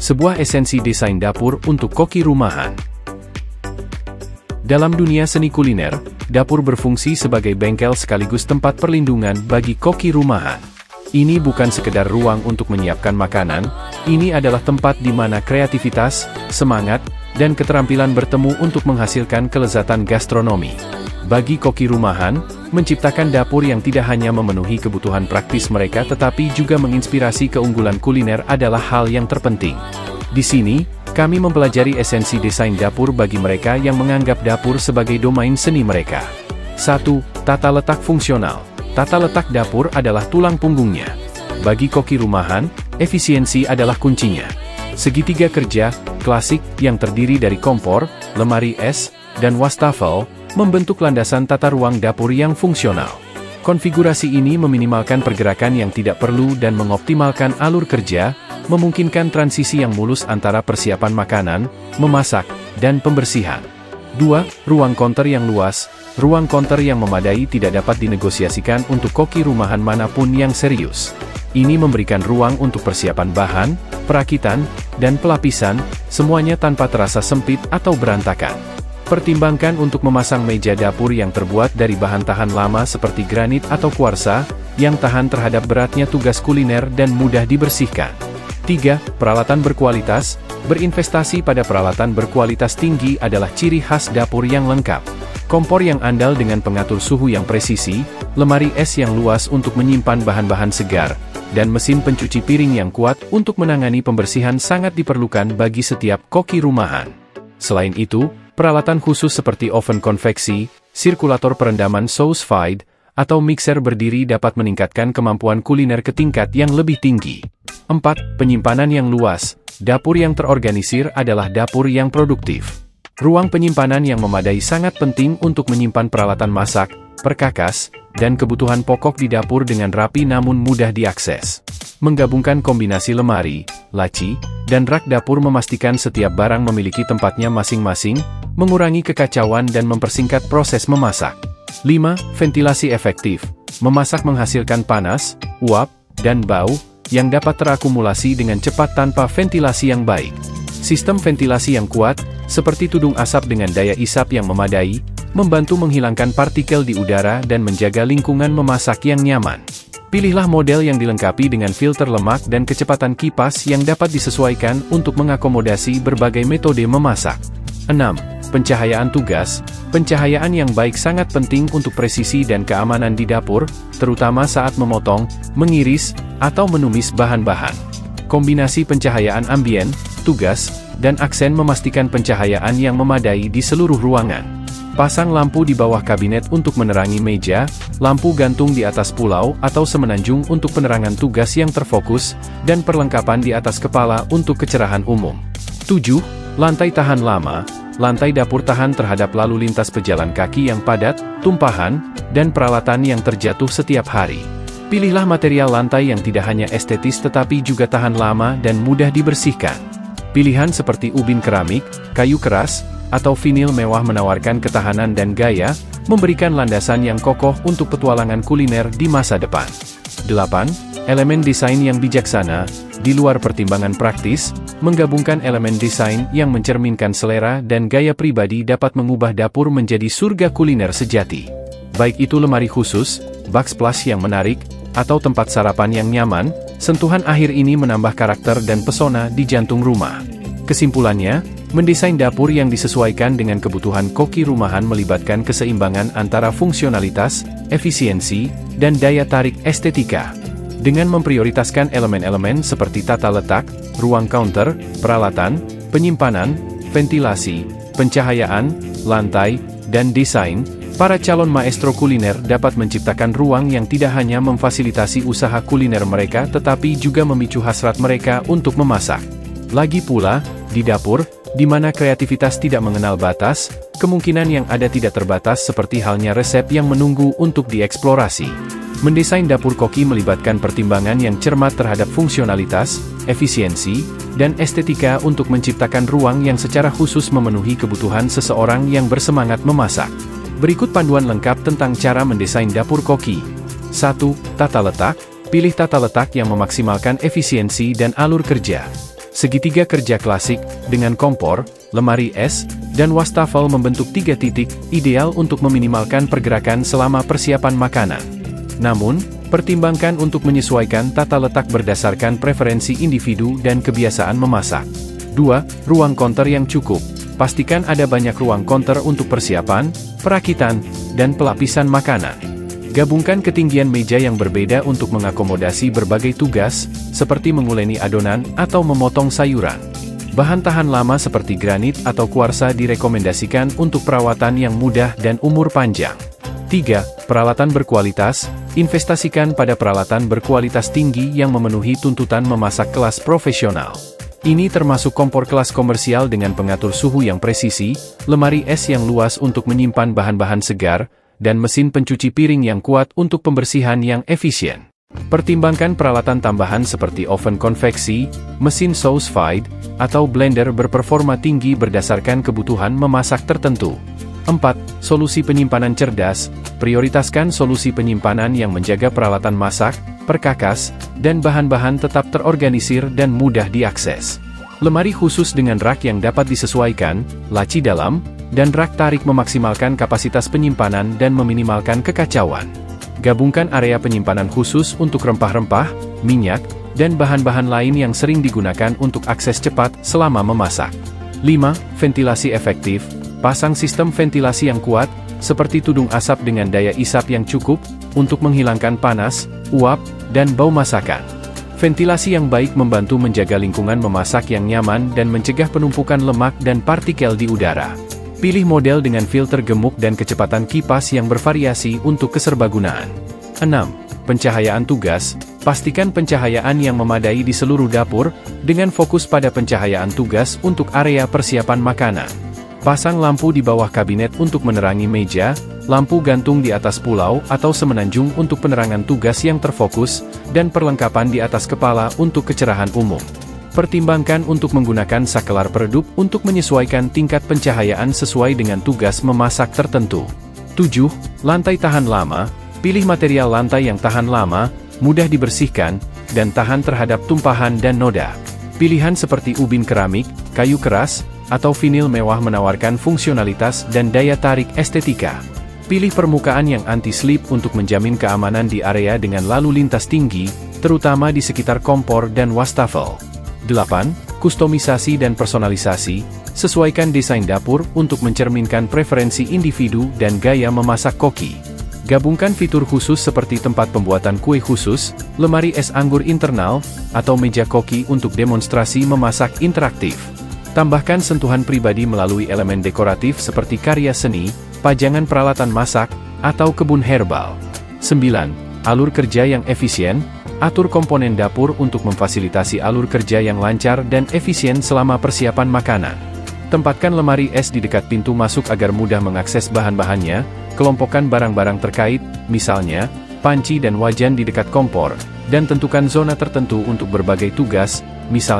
sebuah esensi desain dapur untuk koki rumahan. Dalam dunia seni kuliner, dapur berfungsi sebagai bengkel sekaligus tempat perlindungan bagi koki rumahan. Ini bukan sekedar ruang untuk menyiapkan makanan, ini adalah tempat di mana kreativitas, semangat, dan keterampilan bertemu untuk menghasilkan kelezatan gastronomi. Bagi koki rumahan, menciptakan dapur yang tidak hanya memenuhi kebutuhan praktis mereka tetapi juga menginspirasi keunggulan kuliner adalah hal yang terpenting. Di sini, kami mempelajari esensi desain dapur bagi mereka yang menganggap dapur sebagai domain seni mereka. 1. Tata letak fungsional. Tata letak dapur adalah tulang punggungnya. Bagi koki rumahan, efisiensi adalah kuncinya. Segitiga kerja, klasik, yang terdiri dari kompor, lemari es, dan wastafel, membentuk landasan tata ruang dapur yang fungsional. Konfigurasi ini meminimalkan pergerakan yang tidak perlu dan mengoptimalkan alur kerja, memungkinkan transisi yang mulus antara persiapan makanan, memasak, dan pembersihan. 2. Ruang counter yang luas. Ruang counter yang memadai tidak dapat dinegosiasikan untuk koki rumahan manapun yang serius. Ini memberikan ruang untuk persiapan bahan, perakitan, dan pelapisan, semuanya tanpa terasa sempit atau berantakan. Pertimbangkan untuk memasang meja dapur yang terbuat dari bahan tahan lama seperti granit atau kuarsa, yang tahan terhadap beratnya tugas kuliner dan mudah dibersihkan. 3. Peralatan berkualitas. Berinvestasi pada peralatan berkualitas tinggi adalah ciri khas dapur yang lengkap. Kompor yang andal dengan pengatur suhu yang presisi, lemari es yang luas untuk menyimpan bahan-bahan segar, dan mesin pencuci piring yang kuat untuk menangani pembersihan sangat diperlukan bagi setiap koki rumahan. Selain itu, peralatan khusus seperti oven konveksi, sirkulator perendaman sous vide, atau mixer berdiri dapat meningkatkan kemampuan kuliner ke tingkat yang lebih tinggi. 4. Penyimpanan yang luas. Dapur yang terorganisir adalah dapur yang produktif. Ruang penyimpanan yang memadai sangat penting untuk menyimpan peralatan masak, perkakas, dan kebutuhan pokok di dapur dengan rapi namun mudah diakses. Menggabungkan kombinasi lemari, laci, dan rak dapur memastikan setiap barang memiliki tempatnya masing-masing, mengurangi kekacauan dan mempersingkat proses memasak. 5. Ventilasi efektif. Memasak menghasilkan panas, uap, dan bau, yang dapat terakumulasi dengan cepat tanpa ventilasi yang baik. Sistem ventilasi yang kuat, seperti tudung asap dengan daya isap yang memadai, membantu menghilangkan partikel di udara dan menjaga lingkungan memasak yang nyaman. Pilihlah model yang dilengkapi dengan filter lemak dan kecepatan kipas yang dapat disesuaikan untuk mengakomodasi berbagai metode memasak. 6. Pencahayaan tugas. Pencahayaan yang baik sangat penting untuk presisi dan keamanan di dapur, terutama saat memotong, mengiris, atau menumis bahan-bahan. Kombinasi pencahayaan ambien, tugas, dan aksen memastikan pencahayaan yang memadai di seluruh ruangan. Pasang lampu di bawah kabinet untuk menerangi meja, lampu gantung di atas pulau atau semenanjung untuk penerangan tugas yang terfokus, dan perlengkapan di atas kepala untuk kecerahan umum. 7. Lantai tahan lama. Lantai dapur tahan terhadap lalu lintas pejalan kaki yang padat, tumpahan, dan peralatan yang terjatuh setiap hari. Pilihlah material lantai yang tidak hanya estetis tetapi juga tahan lama dan mudah dibersihkan. Pilihan seperti ubin keramik, kayu keras, atau vinil mewah menawarkan ketahanan dan gaya, memberikan landasan yang kokoh untuk petualangan kuliner di masa depan. 8. Elemen desain yang bijaksana. Di luar pertimbangan praktis, menggabungkan elemen desain yang mencerminkan selera dan gaya pribadi dapat mengubah dapur menjadi surga kuliner sejati. Baik itu lemari khusus, backsplash yang menarik, atau tempat sarapan yang nyaman, sentuhan akhir ini menambah karakter dan pesona di jantung rumah. Kesimpulannya, mendesain dapur yang disesuaikan dengan kebutuhan koki rumahan melibatkan keseimbangan antara fungsionalitas, efisiensi, dan daya tarik estetika. Dengan memprioritaskan elemen-elemen seperti tata letak, ruang counter, peralatan, penyimpanan, ventilasi, pencahayaan, lantai, dan desain, para calon maestro kuliner dapat menciptakan ruang yang tidak hanya memfasilitasi usaha kuliner mereka tetapi juga memicu hasrat mereka untuk memasak. Lagi pula, di dapur, di mana kreativitas tidak mengenal batas, kemungkinan yang ada tidak terbatas seperti halnya resep yang menunggu untuk dieksplorasi. Mendesain dapur koki melibatkan pertimbangan yang cermat terhadap fungsionalitas, efisiensi, dan estetika untuk menciptakan ruang yang secara khusus memenuhi kebutuhan seseorang yang bersemangat memasak. Berikut panduan lengkap tentang cara mendesain dapur koki. 1. Tata letak. Pilih tata letak yang memaksimalkan efisiensi dan alur kerja. Segitiga kerja klasik, dengan kompor, lemari es, dan wastafel membentuk 3 titik, ideal untuk meminimalkan pergerakan selama persiapan makanan. Namun, pertimbangkan untuk menyesuaikan tata letak berdasarkan preferensi individu dan kebiasaan memasak. 2. Ruang counter yang cukup. Pastikan ada banyak ruang counter untuk persiapan, perakitan, dan pelapisan makanan. Gabungkan ketinggian meja yang berbeda untuk mengakomodasi berbagai tugas, seperti menguleni adonan atau memotong sayuran. Bahan tahan lama seperti granit atau kuarsa direkomendasikan untuk perawatan yang mudah dan umur panjang. 3. Peralatan berkualitas. Investasikan pada peralatan berkualitas tinggi yang memenuhi tuntutan memasak kelas profesional. Ini termasuk kompor kelas komersial dengan pengatur suhu yang presisi, lemari es yang luas untuk menyimpan bahan-bahan segar, dan mesin pencuci piring yang kuat untuk pembersihan yang efisien. Pertimbangkan peralatan tambahan seperti oven konveksi, mesin sauce feed, atau blender berperforma tinggi berdasarkan kebutuhan memasak tertentu. 4. Solusi penyimpanan cerdas. Prioritaskan solusi penyimpanan yang menjaga peralatan masak, perkakas, dan bahan-bahan tetap terorganisir dan mudah diakses. Lemari khusus dengan rak yang dapat disesuaikan, laci dalam, dan rak tarik memaksimalkan kapasitas penyimpanan dan meminimalkan kekacauan. Gabungkan area penyimpanan khusus untuk rempah-rempah, minyak, dan bahan-bahan lain yang sering digunakan untuk akses cepat selama memasak. 5. Ventilasi efektif. Pasang sistem ventilasi yang kuat, seperti tudung asap dengan daya isap yang cukup, untuk menghilangkan panas, uap, dan bau masakan. Ventilasi yang baik membantu menjaga lingkungan memasak yang nyaman dan mencegah penumpukan lemak dan partikel di udara. Pilih model dengan filter gemuk dan kecepatan kipas yang bervariasi untuk keserbagunaan. 6. Pencahayaan tugas. Pastikan pencahayaan yang memadai di seluruh dapur, dengan fokus pada pencahayaan tugas untuk area persiapan makanan. Pasang lampu di bawah kabinet untuk menerangi meja, lampu gantung di atas pulau atau semenanjung untuk penerangan tugas yang terfokus, dan perlengkapan di atas kepala untuk kecerahan umum. Pertimbangkan untuk menggunakan sakelar peredup untuk menyesuaikan tingkat pencahayaan sesuai dengan tugas memasak tertentu. 7. Lantai tahan lama. Pilih material lantai yang tahan lama, mudah dibersihkan, dan tahan terhadap tumpahan dan noda. Pilihan seperti ubin keramik, kayu keras, atau vinil mewah menawarkan fungsionalitas dan daya tarik estetika. Pilih permukaan yang anti-slip untuk menjamin keamanan di area dengan lalu lintas tinggi, terutama di sekitar kompor dan wastafel. 8. Kustomisasi dan personalisasi. Sesuaikan desain dapur untuk mencerminkan preferensi individu dan gaya memasak koki. Gabungkan fitur khusus seperti tempat pembuatan kue khusus, lemari es anggur internal, atau meja koki untuk demonstrasi memasak interaktif. Tambahkan sentuhan pribadi melalui elemen dekoratif seperti karya seni, pajangan peralatan masak, atau kebun herbal. 9. Alur kerja yang efisien. Atur komponen dapur untuk memfasilitasi alur kerja yang lancar dan efisien selama persiapan makanan. Tempatkan lemari es di dekat pintu masuk agar mudah mengakses bahan-bahannya. Kelompokkan barang-barang terkait, misalnya, panci dan wajan di dekat kompor, dan tentukan zona tertentu untuk berbagai tugas, misalnya